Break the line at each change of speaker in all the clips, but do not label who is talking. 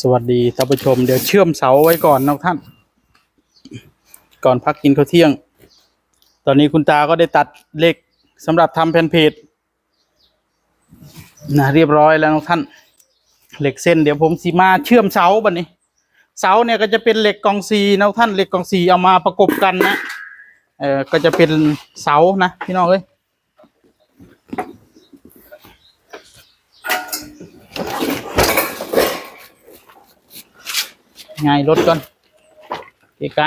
สวัสดีท่านผู้ชมเดี๋ยวเชื่อมเสาไว้ก่อนนะท่านก่อนพักกินข้าวเที่ยงตอนนี้คุณตาก็ได้ตัดเหล็กสำหรับทำแผ่นเพจนะเรียบร้อยแล้วนะท่านเหล็กเส้นเดี๋ยวผมสีมาเชื่อมเสาบัดนี้เสาเนี่ยก็จะเป็นเหล็กกองซีนะท่านเหล็กกองซีเอามาประกบกันนะก็จะเป็นเสานะพี่น้องเอ้ยไงรถก่อนเกะกะ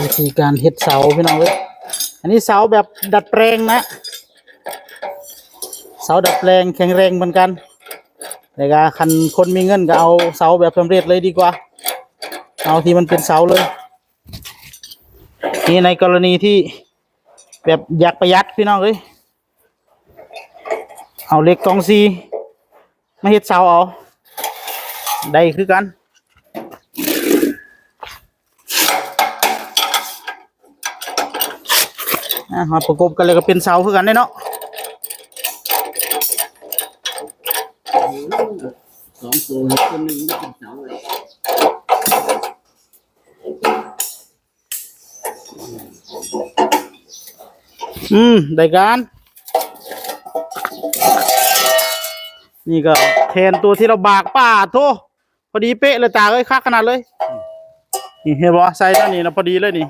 วิธีการเฮ็ดเสาพี่น้องเว้ยอันนี้เสาแบบดัดแปลงนะเสาดัดแปลงแข็งแรงเหมือนกันแต่ก็คันคนมีเงินก็เอาเสาแบบสำเร็จเลยดีกว่าเอาที่มันเป็นเสาเลยนี่ในกรณีที่แบบอยากประหยัดพี่น้องเอ้ยเอาเหล็กกองซีมาเฮ็ดเสาเอาได้คือกันมาประกบกันเลยก็เป็นเสาคือกันได้เนาะ
สองตัวคนหนึ่งไม่เป็นเสาเลย
ได้การนี่ก็แทนตัวที่เราบากป้าโทพอดีเป๊ะเลยตาเอ้ยคักขนาดเลยนี่เห็นบ่ใส่ตัวนี้นะพอดีเลยนี่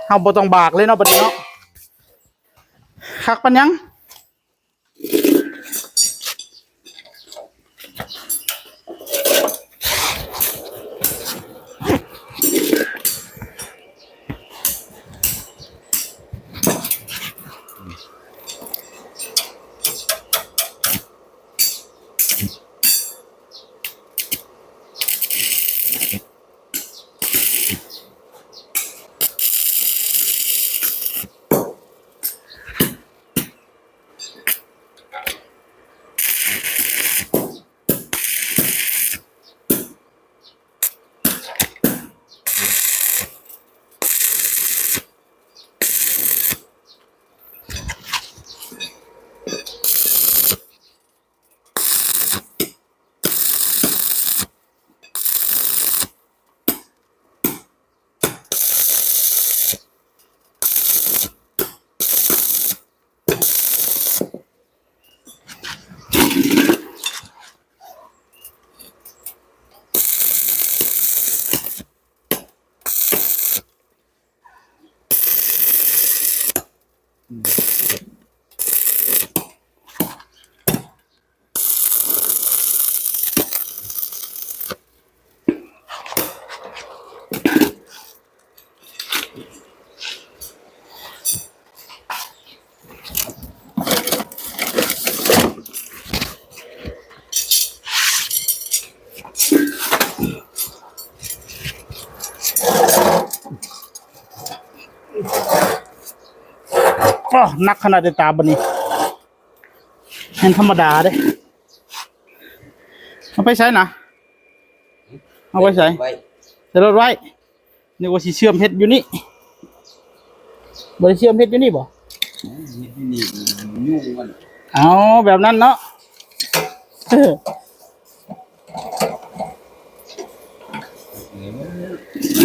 เฮาบ่ต้องบากเลยเนาะบัดนี้เนาะคักปันยังนักขนาดตาบันนี้เห็นธรรมดาเด้มันไปใช้นะ เอาไว้ใส่
ไว้
ใส่รถไว้นี่ว่าสิเชื่อมเฮ็ดอยู่นี่บ่ได้เชื่อมเฮ็ดอยู่นี่บ่
นี่ยุ่งมัน
เอาแบบนั้นเนาะ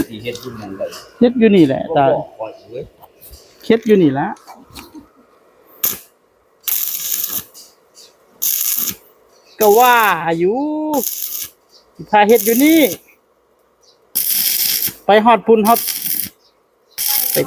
ที่เฮ็ดอยู่นั่นเลย
เฮ็ดอยู่นี่แหละตา
คอยเว้ย
เฮ็ดอยู่นี่ละก็ว่าอยู่สิพาเฮ็ดอยู่นี่ไปฮอดพุ่นฮอดไป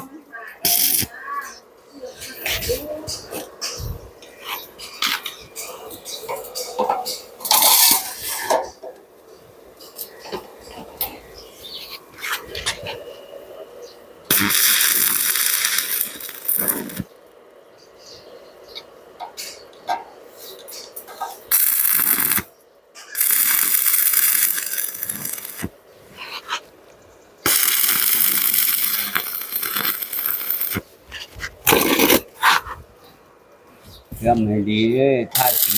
เชื่อมให้ดีเลยถ้าสี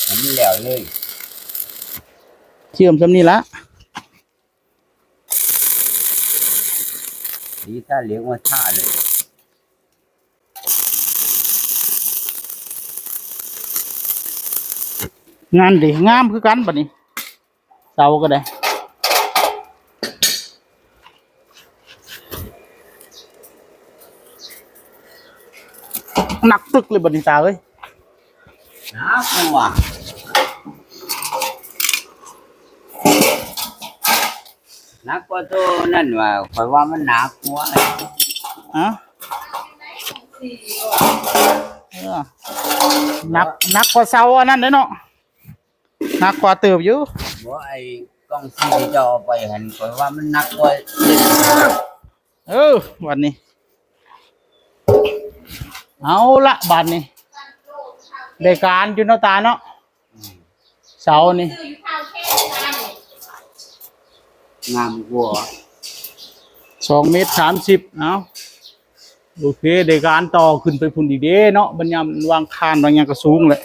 ให้มันแล้วเลย
เชื่อมซำนี้ละ
สีถ้าเหลียงว่าท่าเลย
งานดิงามคือกันบัดนี้เสาก็ได้หนักตึกเลยบัดนี้ตาเอ้ย
นะกูว่านักกว่าตัวนั่นว่าคอยว่ามันหนักกว่า
อะหนักกว่าเสาอันนั้นเด้อเนาะหนักกว่าเติบอยู่
บ่ไอ้กล้องซีที่จะเอาไปหันคอยว่ามันหนักกว่า
วันนี้เอาละบัดนี้ได้การอยู่เนาะตาเนาะเสานี่
งามกว่า
2.30 เมตรเอาโอเคได้การต่อขึ้นไปพุ่นอีกเด้เนาะบัดยามวางคานวางหยังก็สูงแหละ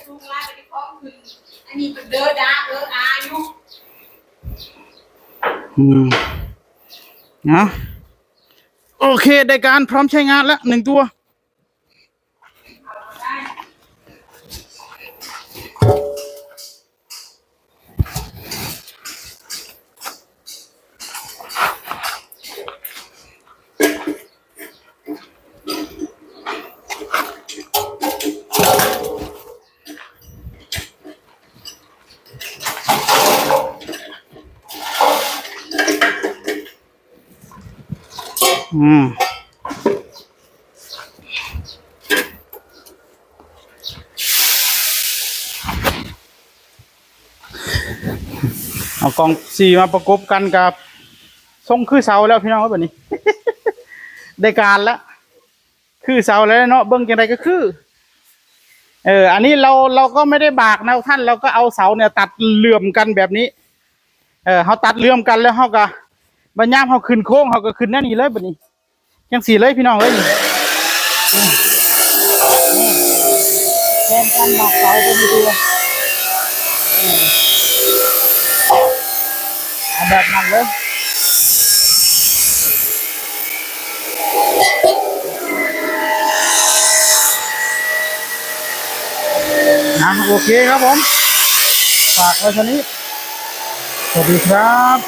อันนี้เป็นเด้อดาอายุ
นะโอเคได้การพร้อมใช้งานแล้ว1 ตัวเอากล่องสี่มาประกบกันกับทรงคือเสาแล้วพี่น้องแบบนี้ ได้การแล้วคือเสาแล้วเนาะเบิ้งจังไดก็คืออันนี้เราก็ไม่ได้บากนะท่านเราก็เอาเสาเนี่ยตัดเหลื่อมกันแบบนี้เขาตัดเหลื่อมกันแล้วเขาก็บรรยามเขาขึ้นโค้งเขาก็ขึ้นแน่นี่เลยแบบนี้จังสี่เลยพี่น้องเลยนี่แทนกันบากเสาไปดูตัวแบบนั้นเลยนะโอเคครับผมฝากไว้เท่านี้สวัสดีครับ